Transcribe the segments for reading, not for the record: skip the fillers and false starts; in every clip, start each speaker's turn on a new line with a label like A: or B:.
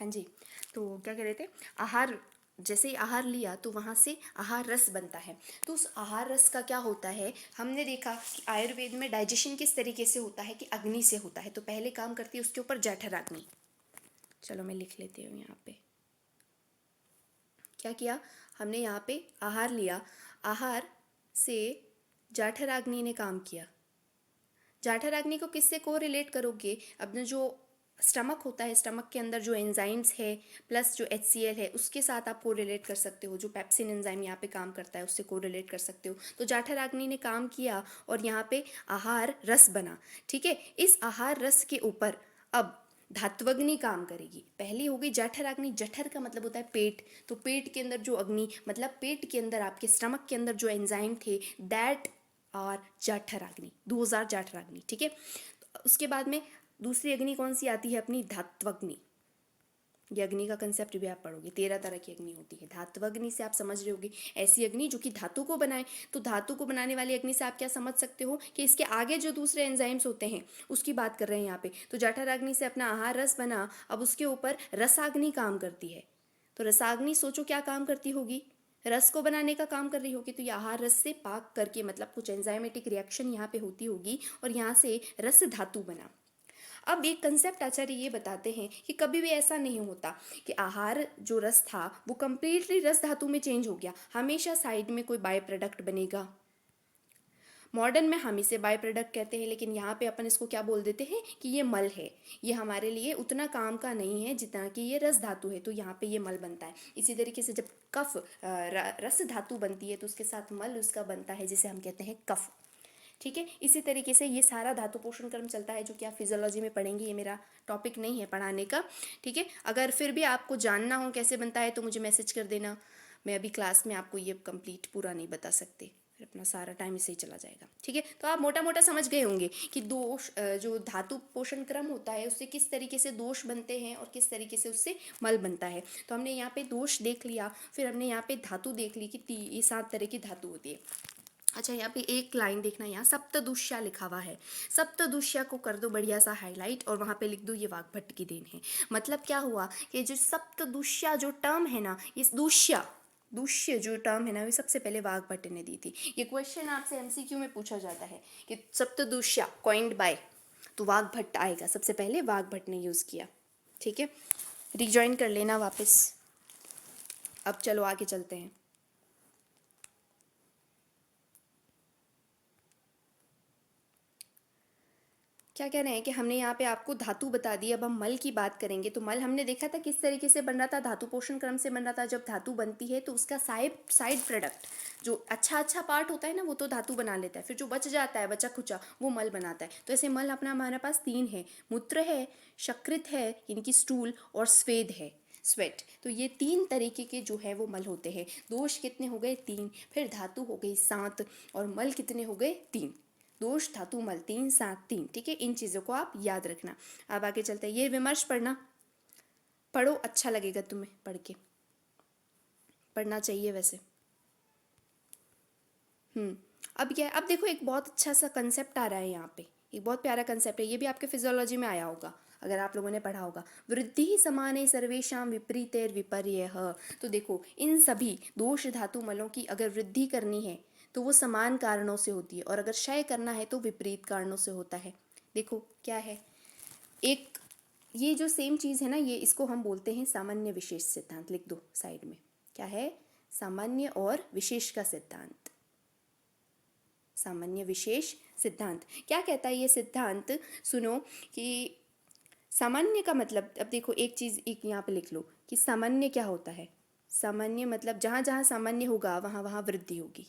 A: हाँ जी। तो क्या कह रहे थे, आहार, जैसे ही आहार लिया तो वहाँ से आहार रस बनता है। तो उस आहार रस का क्या होता है, हमने देखा कि आयुर्वेद में डाइजेशन किस तरीके से होता है कि अग्नि से होता है। तो पहले काम करती है उसके ऊपर जठराग्नि। चलो मैं लिख लेती हूँ यहाँ पे। क्या किया हमने, यहाँ पे आहार लिया, आहार से जठराग्नि ने काम किया। जठराग्नि को किससे को रिलेट करोगे, अपने जो स्टमक होता है, स्टमक के अंदर जो एंजाइम्स है प्लस जो HCl है उसके साथ आप को रिलेट कर सकते हो। जो पेप्सिन एंजाइम यहाँ पे काम करता है उससे को रिलेट कर सकते हो। तो जठराग्नि ने काम किया और यहाँ पे आहार रस बना। ठीक है, इस आहार रस के ऊपर अब धात्वग्नि काम करेगी। पहली हो गई जठराग्नि। जठर का मतलब होता है पेट, तो पेट के अंदर जो अग्नि, मतलब पेट के अंदर आपके स्टमक के अंदर जो एंजाइम थे, दैट और जठराग्नि, 2000 जठराग्नि। ठीक है, उसके बाद में दूसरी अग्नि कौन सी आती है अपनी, धात्वग्नि। ये अग्नि का कंसेप्ट भी आप पढ़ोगे, 13 तरह की अग्नि होती है। धात्वग्नि से आप समझ रहे होगे ऐसी अग्नि जो कि धातु को बनाए। तो धातु को बनाने वाली अग्नि से आप क्या समझ सकते हो कि इसके आगे जो दूसरे एंजाइम्स होते हैं उसकी बात कर रहे हैं यहाँ पे। तो जठराग्नि से अपना आहार रस बना, अब उसके ऊपर रसाग्नि काम करती है। तो रसाग्नि सोचो क्या काम करती होगी, रस को बनाने का काम कर रही होगी। तो ये आहार रस से पाक करके, मतलब कुछ एंजाइमेटिक रिएक्शन यहाँ पे होती होगी और यहाँ से रस धातु बना। अब एक कंसेप्ट आचार्य ये बताते हैं कि कभी भी ऐसा नहीं होता कि आहार जो रस था वो कंप्लीटली रस धातु में चेंज हो गया। हमेशा साइड में कोई बाय प्रोडक्ट बनेगा। मॉडर्न में हम इसे बाय प्रोडक्ट कहते हैं, लेकिन यहाँ पे अपन इसको क्या बोल देते हैं कि ये मल है, ये हमारे लिए उतना काम का नहीं है जितना कि ये रस धातु है। तो यहाँ पे ये मल बनता है। इसी तरीके से जब कफ रस धातु बनती है तो उसके साथ मल उसका बनता है जिसे हम कहते हैं कफ। ठीक है, इसी तरीके से ये सारा धातु पोषण क्रम चलता है जो कि आप फिजियोलॉजी में पढ़ेंगे। ये मेरा टॉपिक नहीं है पढ़ाने का। ठीक है, अगर फिर भी आपको जानना हो कैसे बनता है तो मुझे मैसेज कर देना। मैं अभी क्लास में आपको ये कंप्लीट पूरा नहीं बता सकती, फिर अपना सारा टाइम इससे ही चला जाएगा। ठीक है, तो आप मोटा मोटा समझ गए होंगे कि दोष, जो धातु पोषण क्रम होता है उससे किस तरीके से दोष बनते हैं और किस तरीके से उससे मल बनता है। तो हमने यहाँ पे दोष देख लिया, फिर हमने यहाँ पे धातु देख ली कि ये 7 तरह की धातु होती है। अच्छा, यहाँ पे एक लाइन देखना, यहाँ सप्तदुष्या लिखा हुआ है। सप्तदुष्या को कर दो बढ़िया सा हाईलाइट और वहाँ पे लिख दो ये वाग्भट की देन है। मतलब क्या हुआ कि जो सप्तदुष्या जो टर्म है ना, इस दुष्या दुष्य जो टर्म है ना, ये सबसे पहले वाग्भट ने दी थी। ये क्वेश्चन आपसे MCQ में पूछा जाता है कि सप्तदुष्या कॉइंड बाय, तो वाग्भट आएगा, सबसे पहले वाग्भट ने यूज़ किया। ठीक है, रिजॉइन कर लेना वापस। अब चलो आगे चलते हैं। क्या कह रहे हैं कि हमने यहाँ पे आपको धातु बता दी, अब हम मल की बात करेंगे। तो मल हमने देखा था किस तरीके से बन रहा था, धातु पोषण क्रम से बन रहा था। जब धातु बनती है तो उसका साइड प्रोडक्ट जो अच्छा पार्ट होता है ना वो तो धातु बना लेता है, फिर जो बच जाता है बचा खुचा वो मल बनाता है। तो ऐसे मल अपना हमारे पास 3 है, मूत्र है, शकृत है यानी कि स्टूल, और स्वेद है, स्वेट। तो ये 3 तरीके के जो है वो मल होते हैं। दोष कितने हो गए, 3, फिर धातु हो गई 7 और मल कितने हो गए, 3। दोष धातु मल 3 7 3। ठीक है, इन चीज़ों को आप याद रखना। अब आगे चलते हैं, ये विमर्श पढ़ना, पढ़ो, अच्छा लगेगा तुम्हें पढ़ के, पढ़ना चाहिए वैसे। अब क्या है, अब देखो एक बहुत अच्छा सा कंसेप्ट आ रहा है यहाँ पे, एक बहुत प्यारा कंसेप्ट है। ये भी आपके फिजियोलॉजी में आया होगा अगर आप लोगों ने पढ़ा होगा। वृद्धि समाने सर्वेशाम विपरीतेर विपर्ययः। तो देखो इन सभी दोष धातु मलों की अगर वृद्धि करनी है तो वो समान कारणों से होती है, और अगर क्षय करना है तो विपरीत कारणों से होता है। देखो क्या है, एक ये जो सेम चीज़ है ना, ये इसको हम बोलते हैं सामान्य विशेष सिद्धांत। लिख दो साइड में, क्या है, सामान्य और विशेष का सिद्धांत। सामान्य विशेष सिद्धांत क्या कहता है ये सिद्धांत, सुनो कि सामान्य का मतलब, अब देखो एक चीज़ एक यहाँ पे लिख लो कि सामान्य क्या होता है। सामान्य मतलब जहाँ जहाँ सामान्य होगा वहाँ वहाँ वृद्धि होगी,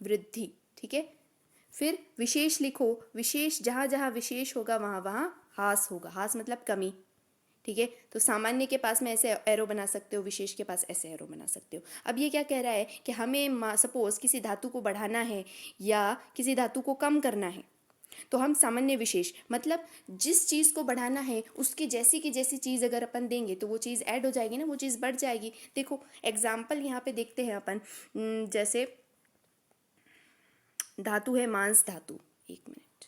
A: वृद्धि। ठीक है, फिर विशेष लिखो, विशेष जहाँ जहाँ विशेष होगा वहाँ वहाँ हास होगा, हास मतलब कमी। ठीक है, तो सामान्य के पास में ऐसे एरो बना सकते हो, विशेष के पास ऐसे एरो बना सकते हो। अब ये क्या कह रहा है कि हमें सपोज किसी धातु को बढ़ाना है या किसी धातु को कम करना है, तो हम सामान्य विशेष मतलब जिस चीज़ को बढ़ाना है उसकी जैसी की जैसी चीज़ अगर अपन देंगे तो वो चीज़ ऐड हो जाएगी ना, वो चीज़ बढ़ जाएगी। देखो एग्जाम्पल यहाँ पे देखते हैं अपन, जैसे धातु है मांस धातु, एक मिनट,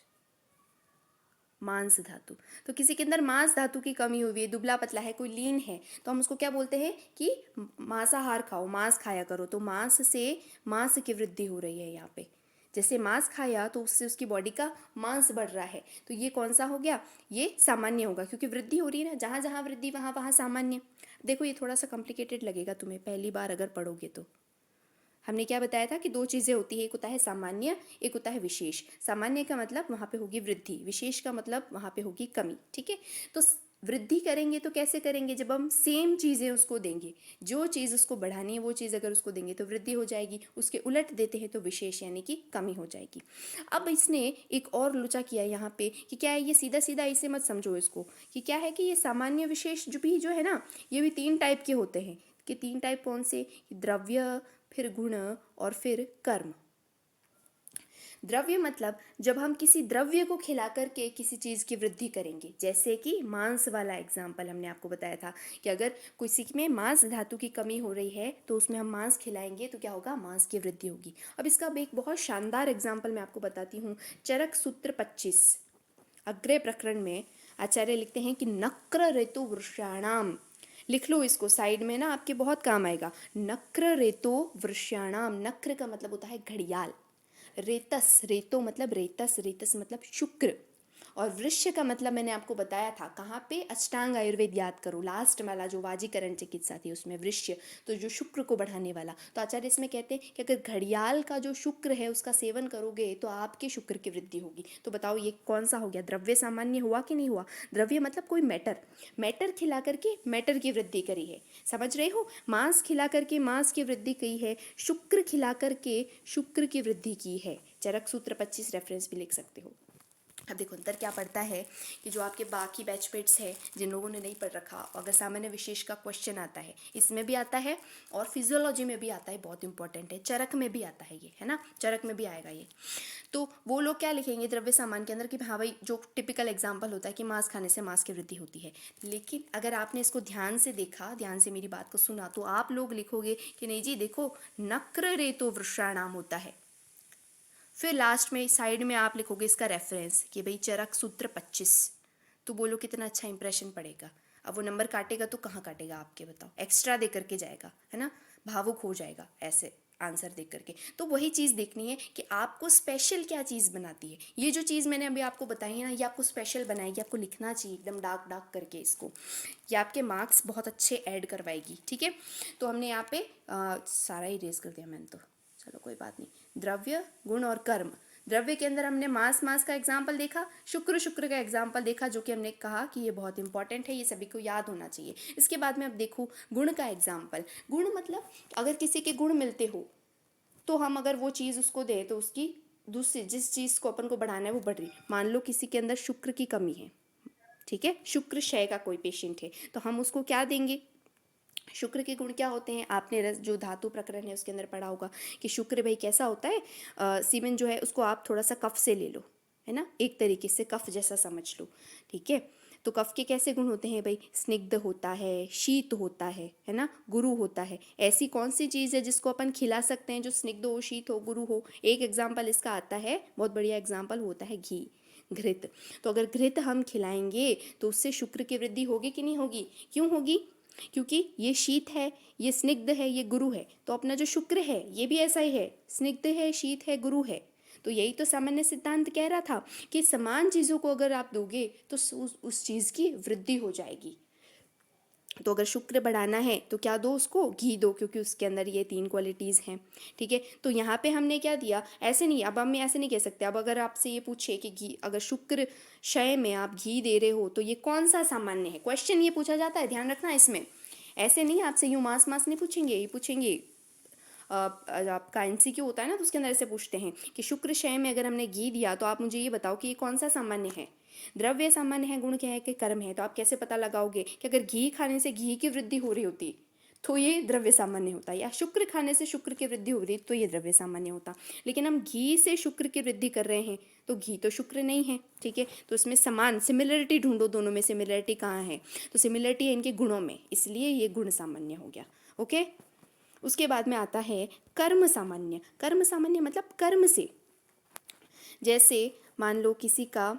A: मांस धातु। तो किसी के अंदर मांस धातु की कमी हुई है, दुबला पतला है, कोई लीन है, तो हम उसको क्या बोलते हैं कि मांसाहार खाओ, मांस खाया करो। तो मांस से मांस की वृद्धि हो रही है यहाँ पे। जैसे मांस खाया तो उससे उसकी बॉडी का मांस बढ़ रहा है, तो ये कौन सा हो गया, ये सामान्य होगा, क्योंकि वृद्धि हो रही है ना, जहाँ जहाँ वृद्धि वहाँ वहाँ सामान्य। देखो ये थोड़ा सा कॉम्प्लिकेटेड लगेगा तुम्हें पहली बार अगर पढ़ोगे तो। हमने क्या बताया था कि दो चीज़ें होती है, एक होता है सामान्य, एक होता है विशेष। सामान्य का मतलब वहाँ पे होगी वृद्धि, विशेष का मतलब वहाँ पे होगी कमी। ठीक है, तो वृद्धि करेंगे तो कैसे करेंगे, जब हम सेम चीज़ें उसको देंगे, जो चीज़ उसको बढ़ानी है वो चीज़ अगर उसको देंगे तो वृद्धि हो जाएगी, उसके उलट देते हैं तो विशेष यानी कि कमी हो जाएगी। अब इसने एक और लोचा किया यहाँ पे कि क्या है, ये सीधा सीधा ऐसे मत समझो इसको कि क्या है कि ये सामान्य विशेष जो है ना, ये भी 3 टाइप के होते हैं। कि 3 टाइप कौन से, द्रव्य, फिर गुण और फिर कर्म। द्रव्य मतलब जब हम किसी द्रव्य को खिला करके किसी चीज़ की वृद्धि करेंगे, जैसे कि मांस वाला एग्जाम्पल हमने आपको बताया था कि अगर किसी में मांस धातु की कमी हो रही है तो उसमें हम मांस खिलाएंगे तो क्या होगा, मांस की वृद्धि होगी। अब इसका अब एक बहुत शानदार एग्जाम्पल मैं आपको बताती हूँ। चरक सूत्र 25 अग्रे प्रकरण में आचार्य लिखते हैं कि नक्र ऋतु वृषाणाम, लिख लो इसको साइड में ना, आपके बहुत काम आएगा। नक्र रेतो वृष्याणाम, नक्र का मतलब होता है घड़ियाल, रेतस, रेतो मतलब रेतस, रेतस मतलब शुक्र, और वृश्य का मतलब मैंने आपको बताया था कहाँ पे, अष्टांग आयुर्वेद याद करो, लास्ट वाला जो वाजीकरण चिकित्सा थी उसमें वृश्य, तो जो शुक्र को बढ़ाने वाला। तो आचार्य इसमें कहते हैं कि अगर घड़ियाल का जो शुक्र है उसका सेवन करोगे तो आपके शुक्र की वृद्धि होगी। तो बताओ ये कौन सा हो गया, द्रव्य सामान्य हुआ कि नहीं हुआ। द्रव्य मतलब कोई मैटर, मैटर खिला करके मैटर की वृद्धि करी है, समझ रहे हो। मांस खिला करके मांस की वृद्धि की है, शुक्र खिला करके शुक्र की वृद्धि की है। चरक सूत्र 25 रेफरेंस भी लिख सकते हो। अब देखो अंतर क्या पड़ता है कि जो आपके बाकी बैचमेट्स है जिन लोगों ने नहीं पढ़ रखा, अगर सामान्य विशेष का क्वेश्चन आता है, इसमें भी आता है और फिजियोलॉजी में भी आता है, बहुत इंपॉर्टेंट है, चरक में भी आता है ये, है ना, चरक में भी आएगा ये। तो वो लोग क्या लिखेंगे द्रव्य सामान के अंदर कि हाँ भाई जो टिपिकल एग्जाम्पल होता है कि मांस खाने से मांस की वृद्धि होती है। लेकिन अगर आपने इसको ध्यान से देखा, ध्यान से मेरी बात को सुना, तो आप लोग लिखोगे कि नहीं जी देखो नक्र रेतो वृषाणाम होता है। फिर लास्ट में साइड में आप लिखोगे इसका रेफरेंस कि भाई चरक सूत्र 25। तो बोलो कितना अच्छा इंप्रेशन पड़ेगा। अब वो नंबर काटेगा तो कहाँ काटेगा आपके बताओ, एक्स्ट्रा दे करके जाएगा, है ना, भावुक हो जाएगा ऐसे आंसर देख करके। तो वही चीज़ देखनी है कि आपको स्पेशल क्या चीज़ बनाती है। ये जो चीज़ मैंने अभी आपको बताई है ना, ये आपको स्पेशल बनाएगी, आपको लिखना चाहिए एकदम डार्क डार्क करके इसको, ये आपके मार्क्स बहुत अच्छे ऐड करवाएगी। ठीक है, तो हमने यहाँ पे सारा ही रेज कर दिया मैंने तो, चलो कोई बात नहीं। द्रव्य, गुण और कर्म। द्रव्य के अंदर हमने मास का एग्जाम्पल देखा, शुक्र का एग्जाम्पल देखा, जो कि हमने कहा कि ये बहुत इंपॉर्टेंट है, ये सभी को याद होना चाहिए। इसके बाद में अब देखो गुण का एग्जाम्पल। गुण मतलब अगर किसी के गुण मिलते हो तो हम अगर वो चीज़ उसको दें तो उसकी दूसरी जिस चीज़ को अपन को बढ़ाना है वो बढ़ रही। मान लो किसी के अंदर शुक्र की कमी है, ठीक है, शुक्र क्षय का कोई पेशेंट है, तो हम उसको क्या देंगे, शुक्र के गुण क्या होते हैं, आपने रस जो धातु प्रकरण है उसके अंदर पढ़ा होगा कि शुक्र भाई कैसा होता है, सीमेंट जो है उसको आप थोड़ा सा कफ से ले लो, है ना, एक तरीके से कफ जैसा समझ लो। ठीक है, तो कफ के कैसे गुण होते हैं भाई, स्निग्ध होता है, शीत होता है ना, गुरु होता है। ऐसी कौन सी चीज़ है जिसको अपन खिला सकते हैं जो स्निग्ध हो, शीत हो, गुरु हो। एक एग्जाम्पल इसका आता है, बहुत बढ़िया एग्जाम्पल होता है घी, घृत। तो अगर घृत हम खिलाएंगे तो उससे शुक्र की वृद्धि होगी कि नहीं होगी, क्यों होगी, क्योंकि ये शीत है, ये स्निग्ध है, ये गुरु है। तो अपना जो शुक्र है ये भी ऐसा ही है, स्निग्ध है, शीत है, गुरु है। तो यही तो सामान्य सिद्धांत कह रहा था कि समान चीज़ों को अगर आप दोगे तो उस चीज़ की वृद्धि हो जाएगी। तो अगर शुक्र बढ़ाना है तो क्या दो उसको, घी दो, क्योंकि उसके अंदर ये 3 क्वालिटीज़ हैं। ठीक है, तो यहाँ पे हमने क्या दिया, ऐसे नहीं, अब हम ऐसे नहीं कह सकते। अब अगर आपसे ये पूछे कि घी, अगर शुक्र क्षय में आप घी दे रहे हो तो ये कौन सा सामान्य है, क्वेश्चन ये पूछा जाता है, ध्यान रखना इसमें। ऐसे नहीं आपसे यूँ मास मास नहीं पूछेंगे, ये पूछेंगे आपका एमसीक्यू होता है ना, तो उसके अंदर ऐसे पूछते हैं कि शुक्र क्षय में अगर हमने घी दिया तो आप मुझे ये बताओ कि ये कौन सा सामान्य है, द्रव्य सामान्य है, गुण क्या है कि कर्म है। तो आप कैसे पता लगाओगे कि अगर घी खाने से घी की वृद्धि हो रही होती तो ये द्रव्य सामान्य होता, या शुक्र खाने से शुक्र की वृद्धि हो रही तो ये द्रव्य सामान्य होता। लेकिन हम घी से शुक्र की वृद्धि कर रहे हैं तो घी तो शुक्र नहीं है। ठीक है, तो इसमें समान सिमिलरिटी ढूंढो, दोनों में सिमिलरिटी कहाँ है, तो सिमिलरिटी है इनके गुणों में, इसलिए ये गुण सामान्य हो गया। ओके, उसके बाद में आता है कर्म सामान्य। कर्म सामान्य मतलब कर्म से, जैसे मान लो किसी का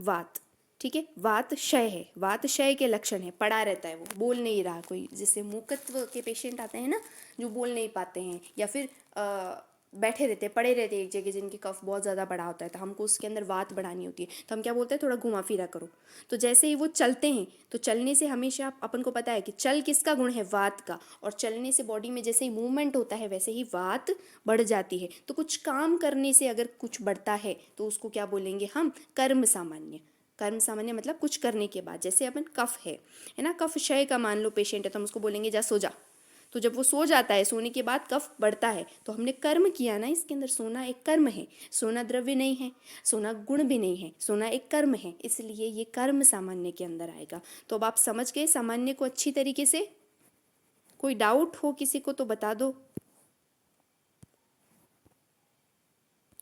A: वात, ठीक है। वात क्षय है, वात क्षय के लक्षण है, पड़ा रहता है, वो बोल नहीं रहा कोई, जैसे मूकत्व के पेशेंट आते हैं ना, जो बोल नहीं पाते हैं या फिर बैठे रहते हैं, पड़े रहते हैं एक जगह, जिनकी कफ बहुत ज़्यादा बड़ा होता है, तो हमको उसके अंदर वात बढ़ानी होती है, तो हम क्या बोलते हैं, थोड़ा घुमा फिरा करो। तो जैसे ही वो चलते हैं, तो चलने से हमेशा अपन को पता है कि चल किसका गुण है, वात का, और चलने से बॉडी में जैसे ही मूवमेंट होता है वैसे ही वात बढ़ जाती है। तो कुछ काम करने से अगर कुछ बढ़ता है तो उसको क्या बोलेंगे हम, कर्म सामान्य। कर्म सामान्य मतलब कुछ करने के बाद, जैसे अपन कफ है ना, कफ क्षय का मान लो पेशेंट है, तो हम उसको बोलेंगे जा सो जा। तो जब वो सो जाता है, सोने के बाद कफ बढ़ता है, तो हमने कर्म किया ना इसके अंदर। सोना एक कर्म है, सोना द्रव्य नहीं है, सोना गुण भी नहीं है, सोना एक कर्म है, इसलिए ये कर्म सामान्य के अंदर आएगा। तो अब आप समझ गए सामान्य को अच्छी तरीके से। कोई डाउट हो किसी को तो बता दो,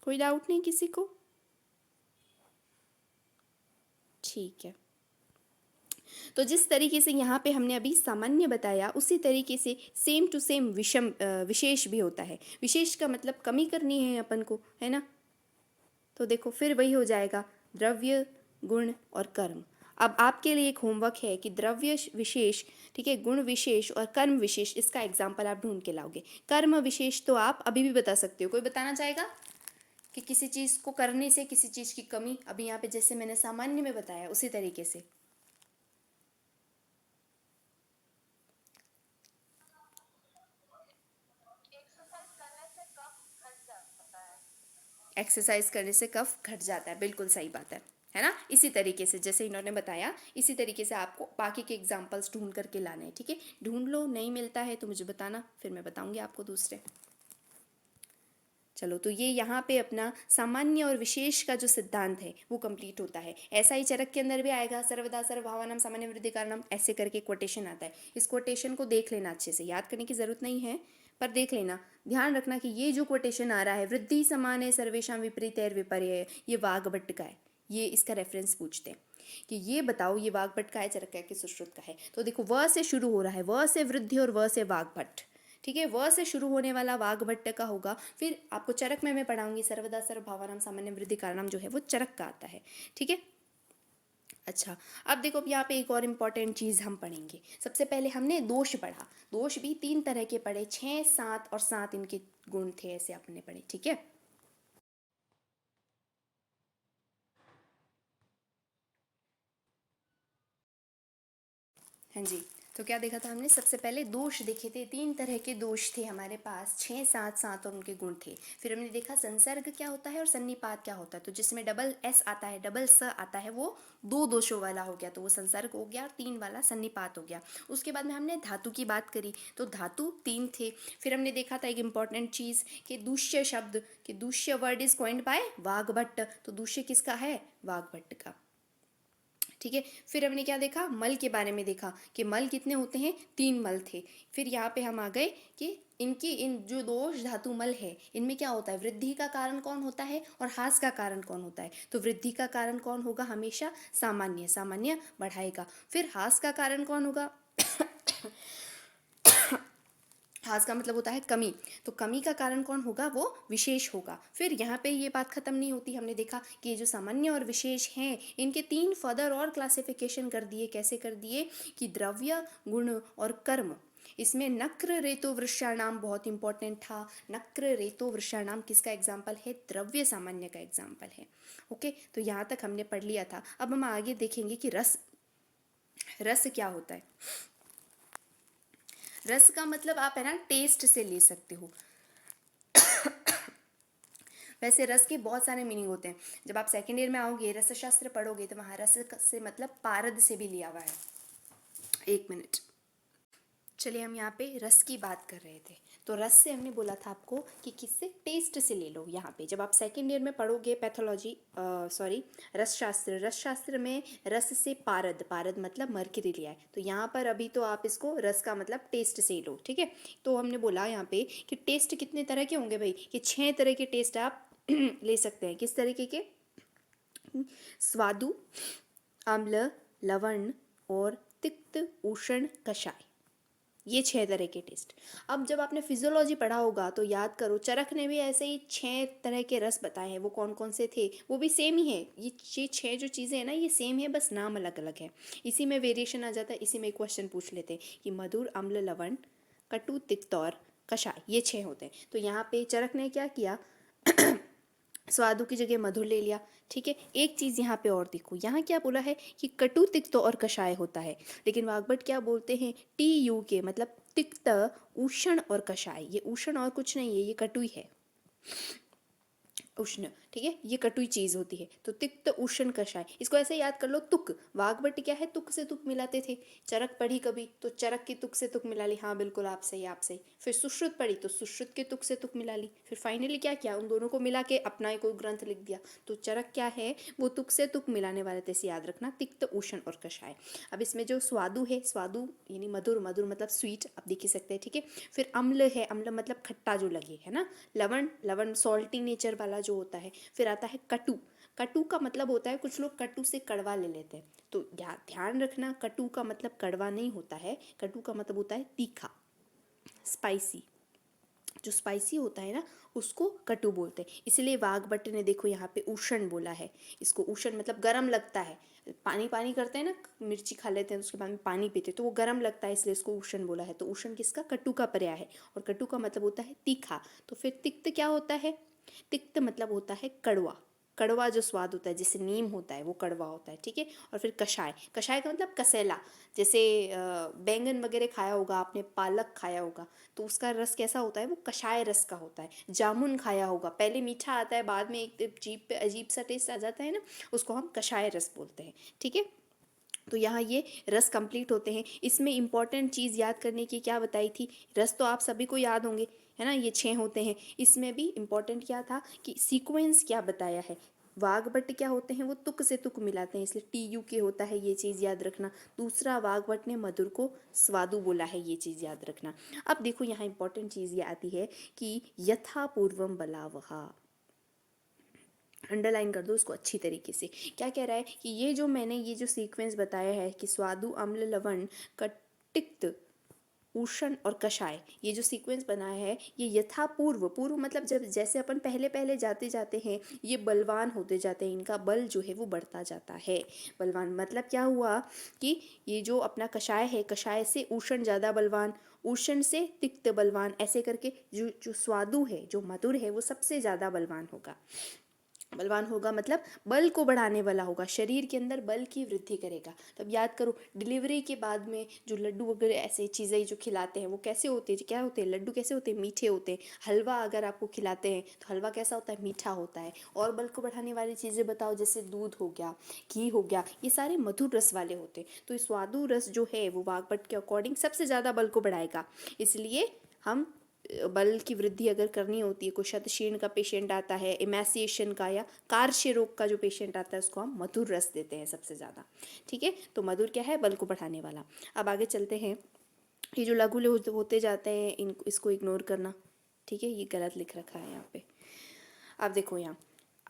A: कोई डाउट नहीं किसी को? ठीक है। तो जिस तरीके से यहाँ पे हमने अभी सामान्य बताया, उसी तरीके से सेम टू सेम विशेष भी होता है। विशेष का मतलब कमी करनी है अपन को, है ना। तो देखो फिर वही हो जाएगा, द्रव्य, गुण और कर्म। अब आपके लिए एक होमवर्क है कि द्रव्य विशेष, ठीक है, गुण विशेष और कर्म विशेष, इसका एग्जाम्पल आप ढूंढ के लाओगे। कर्म विशेष तो आप अभी भी बता सकते हो। कोई बताना चाहेगा कि किसी चीज़ को करने से किसी चीज़ की कमी, अभी यहाँ पे जैसे मैंने सामान्य में बताया उसी तरीके से। एक्सरसाइज करने से कफ घट जाता है, बिल्कुल सही बात है ना। इसी तरीके से जैसे इन्होंने बताया, इसी तरीके से आपको बाकी के एग्जाम्पल्स ढूंढ करके लाने हैं, ठीक है। ढूंढ लो, नहीं मिलता है तो मुझे बताना, फिर मैं बताऊंगी आपको दूसरे। चलो, तो ये यहाँ पे अपना सामान्य और विशेष का जो सिद्धांत है वो कंप्लीट होता है। ऐसा ही चरक के अंदर भी आएगा, सर्वदा सर्वभावानां सामान्य वृद्धि कारणम, ऐसे करके कोटेशन आता है। इस कोटेशन को देख लेना अच्छे से, याद करने की जरूरत नहीं है, पर देख लेना। ध्यान रखना कि ये जो कोटेशन आ रहा है, वृद्धि समान है सर्वेशां विपरीतैर विपर्यय, ये वाग्भट का है। ये इसका रेफरेंस पूछते हैं कि ये बताओ ये वाग्भट का है, चरक का है कि सुश्रुत का है। तो देखो, व से शुरू हो रहा है, व से वृद्धि और व से वाग्भट, ठीक है। व से शुरू होने वाला वाग्भट्ट का होगा। फिर आपको चरक में मैं पढ़ाऊंगी, सर्वदा सर्वभावानां सामान्य वृद्धि कारणम जो है वो चरक का आता है, ठीक है। अच्छा, अब देखो, अब यहाँ पे एक और इम्पॉर्टेंट चीज़ हम पढ़ेंगे। सबसे पहले हमने दोष पढ़ा, दोष भी 3 तरह के पढ़े, 6, 7 और 7 इनके गुण थे, ऐसे आपने पढ़े, ठीक है। हाँ जी। तो क्या देखा था हमने, सबसे पहले दोष देखे थे, 3 तरह के दोष थे हमारे पास, 6, 7, 7 और उनके गुण थे। फिर हमने देखा संसर्ग क्या होता है और सन्निपात क्या होता है। तो जिसमें डबल एस आता है, डबल स आता है, वो 2 दोषों वाला हो गया, तो वो संसर्ग हो गया, और 3 वाला सन्निपात हो गया। उसके बाद में हमने धातु की बात करी, तो धातु 3 थे। फिर हमने देखा था एक इंपॉर्टेंट चीज़ कि दूष्य शब्द, कि दूष्य word is coined by Vagbhata, तो दूष्य किसका है, वाग्भट्ट का, ठीक है। फिर हमने क्या देखा, मल के बारे में देखा कि मल कितने होते हैं, 3 मल थे। फिर यहाँ पे हम आ गए कि इनकी, इन जो दोष धातु मल है, इनमें क्या होता है, वृद्धि का कारण कौन होता है और ह्रास का कारण कौन होता है। तो वृद्धि का कारण कौन होगा, हमेशा सामान्य, सामान्य बढ़ाएगा। फिर ह्रास का कारण कौन होगा, ह्रास का मतलब होता है कमी, तो कमी का कारण कौन होगा, वो विशेष होगा। फिर यहाँ पे ये बात खत्म नहीं होती, हमने देखा कि ये जो सामान्य और विशेष हैं, इनके 3 फर्दर और क्लासिफिकेशन कर दिए। कैसे कर दिए कि द्रव्य, गुण और कर्म। इसमें नक्र रेतो वृषाणाम बहुत इंपॉर्टेंट था। नक्र रेतो वृषाणाम किसका एग्जाम्पल है, द्रव्य सामान्य का एग्जाम्पल है। ओके, तो यहाँ तक हमने पढ़ लिया था। अब हम आगे देखेंगे कि रस, रस क्या होता है। रस का मतलब आप है ना टेस्ट से ले सकते हो। वैसे रस के बहुत सारे मीनिंग होते हैं। जब आप सेकेंड ईयर में आओगे, रसशास्त्र पढ़ोगे, तो वहाँ रस से मतलब पारद से भी लिया हुआ है। एक मिनट, चलिए हम यहाँ पे रस की बात कर रहे थे। तो रस से हमने बोला था आपको कि किससे, टेस्ट से ले लो। यहाँ पे जब आप सेकेंड ईयर में पढ़ोगे पैथोलॉजी, सॉरी रसशास्त्र, रसशास्त्र में रस से पारद, पारद मतलब मर्क्यूरी लिया है। तो यहाँ पर अभी तो आप इसको रस का मतलब टेस्ट से लो, ठीक है। तो हमने बोला यहाँ पे कि टेस्ट कितने तरह के होंगे भाई, कि 6 तरह के टेस्ट आप ले सकते हैं। किस तरीके के, स्वादु, अम्ल, लवण और तिक्त, उष्ण, कषाय। ये 6 तरह के टेस्ट। अब जब आपने फिजियोलॉजी पढ़ा होगा तो याद करो, चरक ने भी ऐसे ही 6 तरह के रस बताए हैं। वो कौन कौन से थे? वो भी सेम ही है, ये 6 जो चीज़ें हैं ना, ये सेम है, बस नाम अलग अलग है। इसी में वेरिएशन आ जाता है। इसी में एक क्वेश्चन पूछ लेते हैं कि मधुर, अम्ल, लवण, कटु, तिक्त और कषाय, ये 6 होते हैं। तो यहाँ पे चरक ने क्या किया, स्वादु की जगह मधुर ले लिया। ठीक है, एक चीज़ यहाँ पे और देखो, यहाँ क्या बोला है कि कटु, तिक्त और कषाय होता है, लेकिन वाग्भट क्या बोलते हैं, TU के मतलब तिक्त, उष्ण और कषाय। ये उष्ण और कुछ नहीं है, ये कटु ही है, उष्ण। ठीक है, ये कटुई चीज़ होती है। तो तिक्त, उष्ण, कषाय, इसको ऐसे याद कर लो। तुक, वाग्भट क्या है, तुक से तुक मिलाते थे। चरक पढ़ी कभी तो चरक की तुक से तुक मिला ली, हाँ बिल्कुल आप सही, आप सही। फिर सुश्रुत पढ़ी तो सुश्रुत के तुक से तुक मिला ली। फिर फाइनली क्या किया, उन दोनों को मिला के अपना एक कोई ग्रंथ लिख दिया। तो चरक क्या है, वो तुक से तुक मिलाने वाले थे, याद रखना, तिक्त, उष्ण और कषाय। अब इसमें जो स्वादु है, स्वादु यानी मधुर, मधुर मतलब स्वीट, आप देख ही सकते हैं। ठीक है, फिर अम्ल है, अम्ल मतलब खट्टा जो लगे, है ना। लवण, लवण सॉल्टी नेचर वाला जो होता है। फिर आता है कटु, कटु का मतलब होता है, कुछ लोग कटु से कड़वा ले लेते हैं, तो ध्यान रखना, कटु का मतलब कड़वा नहीं होता है, कटु का मतलब होता है तीखा, स्पाइसी। जो स्पाइसी होता है ना, उसको कटु बोलते हैं। इसलिए वाग्भट ने देखो यहाँ पे उष्ण बोला है। इसको उष्ण मतलब गर्म लगता है, पानी पानी करते हैं ना, मिर्ची खा लेते हैं उसके बाद में पानी पीते हैं, तो वो गर्म लगता है, इसलिए इसको उष्ण बोला है। तो उष्ण किसका, कटु का पर्याय है, और कटु का मतलब होता है तीखा। तो फिर तिक्त क्या होता है, तिक्त मतलब होता है कड़वा, कड़वा जो स्वाद होता है, जैसे नीम होता है वो कड़वा होता है। ठीक है, और फिर कषाय, कषाय का मतलब कसेला। जैसे बैंगन वगैरह खाया होगा आपने, पालक खाया होगा, तो उसका रस कैसा होता है, वो कषाय रस का होता है। जामुन खाया होगा, पहले मीठा आता है, बाद में एक जीभ पे अजीब सा टेस्ट आ जाता है ना, उसको हम कषाय रस बोलते हैं। ठीक है, तो यहाँ ये रस कंप्लीट होते हैं। इसमें इंपॉर्टेंट चीज़ याद करने की क्या बताई थी, रस तो आप सभी को याद होंगे, है ना, ये 6 होते हैं। इसमें भी इम्पॉर्टेंट क्या था कि सीक्वेंस क्या बताया है। वाग्भट क्या होते हैं, वो तुक से तुक मिलाते हैं, इसलिए TU के होता है, ये चीज़ याद रखना। दूसरा, वाग्भट ने मधुर को स्वादु बोला है, ये चीज़ याद रखना। अब देखो यहाँ इंपॉर्टेंट चीज़ ये आती है कि यथा पूर्वम बलावहा, अंडरलाइन कर दो इसको अच्छी तरीके से। क्या कह रहा है कि ये जो मैंने ये जो सीक्वेंस बताया है कि स्वादु, अम्ल, लवण, कटिक्त, उष्ण और कषाय, ये जो सीक्वेंस बनाया है, ये यथा पूर्व, पूर्व मतलब जब जैसे अपन पहले पहले जाते जाते हैं, ये बलवान होते जाते हैं, इनका बल जो है वो बढ़ता जाता है। बलवान मतलब क्या हुआ कि ये जो अपना कषाय है, कषाय से उष्ण ज़्यादा बलवान, उष्ण से तिक्त बलवान, ऐसे करके जो जो स्वादु है, जो मधुर है, वो सबसे ज़्यादा बलवान होगा। बलवान होगा मतलब बल को बढ़ाने वाला होगा, शरीर के अंदर बल की वृद्धि करेगा। तब याद करो, डिलीवरी के बाद में जो लड्डू वगैरह ऐसे चीज़ें जो खिलाते हैं, वो कैसे होते हैं, क्या होते हैं, लड्डू कैसे होते हैं, मीठे होते हैं। हलवा अगर आपको खिलाते हैं तो हलवा कैसा होता है, मीठा होता है। और बल को बढ़ाने वाली चीज़ें बताओ, जैसे दूध हो गया, घी हो गया, ये सारे मधुर रस वाले होते हैं। तो स्वादु रस जो है वो वाग्भट के अकॉर्डिंग सबसे ज़्यादा बल को बढ़ाएगा। इसलिए हम बल की वृद्धि अगर करनी होती है, कोई शतशीर्ण का पेशेंट आता है, इमैसिएशन का या कार्श्य रोग का जो पेशेंट आता है, उसको हम मधुर रस देते हैं सबसे ज़्यादा। ठीक है, तो मधुर क्या है, बल को बढ़ाने वाला। अब आगे चलते हैं, ये जो लघु होते जाते हैं, इसको इग्नोर करना। ठीक है, ये गलत लिख रखा है यहाँ पे। अब देखो यहाँ,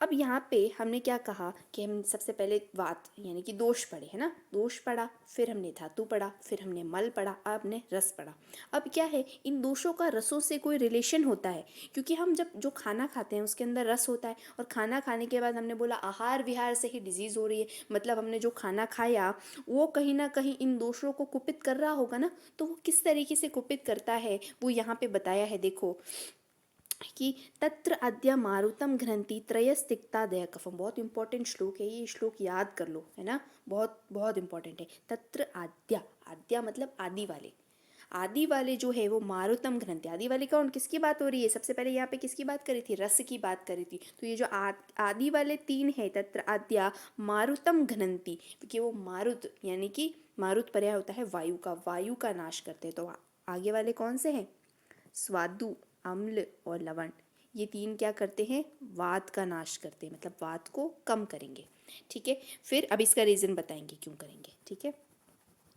A: अब यहाँ पे हमने क्या कहा कि हम सबसे पहले वात यानी कि दोष पढ़े, है ना, दोष पढ़ा, फिर हमने धातु पढ़ा, फिर हमने मल पढ़ा, अब हमने रस पढ़ा। अब क्या है, इन दोषों का रसों से कोई रिलेशन होता है, क्योंकि हम जब जो खाना खाते हैं उसके अंदर रस होता है, और खाना खाने के बाद हमने बोला आहार विहार से ही डिजीज़ हो रही है, मतलब हमने जो खाना खाया वो कहीं ना कहीं इन दोषों को कुपित कर रहा होगा ना। तो वो किस तरीके से कुपित करता है, वो यहाँ पे बताया है। देखो कि तत्र अद्य मारुतम घ्नन्ति त्रयस्तिक्तादय कफम, बहुत इंपॉर्टेंट श्लोक है ये, श्लोक याद कर लो, है ना, बहुत बहुत इंपॉर्टेंट है। तत्र आद्या, आद्या मतलब आदि वाले, आदि वाले जो है वो मारुतम घ्नन्ति, आदि वाले कौन, किसकी बात हो रही है, सबसे पहले यहाँ पे किसकी बात करी थी, रस की बात करी थी। तो ये जो आदि वाले 3 है, तत्र आद्या मारुतम घ्नन्ति, क्योंकि वो मारुत यानी कि मारुत पर्याय होता है वायु का, वायु का नाश करते हैं। तो आगे वाले कौन से हैं, स्वादु, अम्ल और लवण, ये 3 क्या करते हैं, वात का नाश करते हैं, मतलब वात को कम करेंगे। ठीक है, फिर अब इसका रीज़न बताएंगे क्यों करेंगे। ठीक है,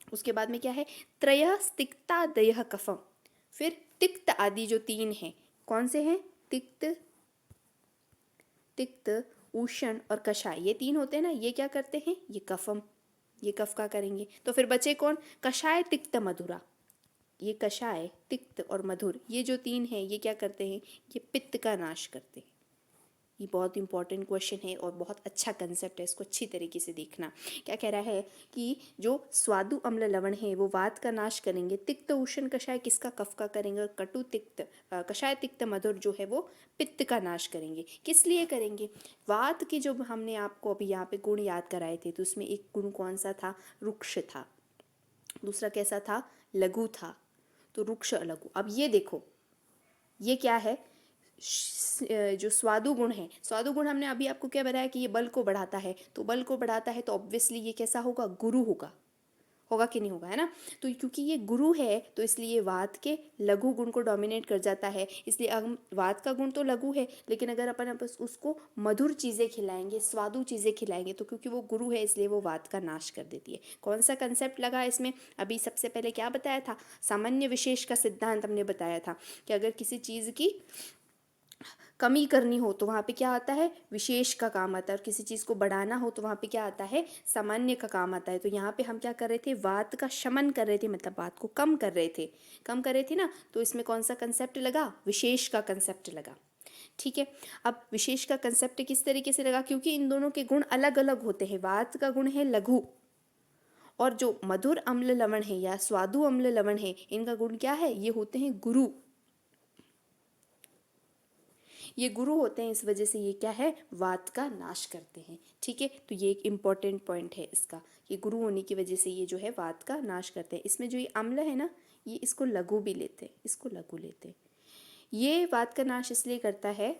A: उसके बाद में क्या है, त्रयः तिक्तादयः कफम, फिर तिक्त आदि जो 3 हैं, कौन से हैं, तिक्त, तिक्त, उष्ण और कषाय, ये 3 होते हैं ना, ये क्या करते हैं, ये कफम, ये कफ का करेंगे। तो फिर बचे कौन, कषाय, तिक्त, मधुरा, ये कषाय, तिक्त और मधुर, ये जो तीन हैं ये क्या करते हैं, ये पित्त का नाश करते हैं। ये बहुत इंपॉर्टेंट क्वेश्चन है और बहुत अच्छा कंसेप्ट है, इसको अच्छी तरीके से देखना। क्या कह रहा है कि जो स्वादु अम्ल लवण है वो वात का नाश करेंगे, तिक्त उष्ण कषाय किसका, कफ का करेंगे, और कटु तिक्त कषाय तिक्त मधुर जो है वो पित्त का नाश करेंगे। किस लिए करेंगे, वात की जो हमने आपको अभी यहाँ पे गुण याद कराए थे तो उसमें एक गुण कौन सा था, रुक्ष था, दूसरा कैसा था, लघु था, तो रुक्ष लघु। अब ये देखो ये क्या है, जो स्वादु गुण है, स्वादु गुण हमने अभी आपको क्या बताया कि ये बल को बढ़ाता है, तो बल को बढ़ाता है तो ऑब्वियसली ये कैसा होगा, गुरु होगा, होगा कि नहीं होगा, है ना। तो क्योंकि ये गुरु है तो इसलिए वात के लघु गुण को डोमिनेट कर जाता है, इसलिए हम वात का गुण तो लघु है, लेकिन अगर अपन उसको मधुर चीज़ें खिलाएंगे, स्वादु चीज़ें खिलाएंगे तो क्योंकि वो गुरु है इसलिए वो वात का नाश कर देती है। कौन सा कंसेप्ट लगा इसमें, अभी सबसे पहले क्या बताया था, सामान्य विशेष का सिद्धांत हमने बताया था कि अगर किसी चीज़ की कमी करनी हो तो वहाँ पे क्या आता है, विशेष का काम आता है, और किसी चीज़ को बढ़ाना हो तो वहाँ पे क्या आता है, सामान्य का काम आता है। तो यहाँ पे हम क्या कर रहे थे, वात का शमन कर रहे थे, मतलब वात को कम कर रहे थे, कम कर रहे थे ना, तो इसमें कौन सा कंसेप्ट लगा, विशेष का कंसेप्ट लगा। ठीक है, अब विशेष का कंसेप्ट किस तरीके से लगा, क्योंकि इन दोनों के गुण अलग अलग होते हैं, वात का गुण है लघु और जो मधुर अम्ल लवण है या स्वादु अम्ल लवण है इनका गुण क्या है, ये होते हैं गुरु, ये गुरु होते हैं, इस वजह से ये क्या है, वात का नाश करते हैं। ठीक है, तो ये एक इम्पॉर्टेंट पॉइंट है इसका, ये गुरु होने की वजह से ये जो है वात का नाश करते हैं। इसमें जो ये अम्ल है ना, ये इसको लघु भी लेते हैं, इसको लघु लेते हैं। ये वात का नाश इसलिए करता है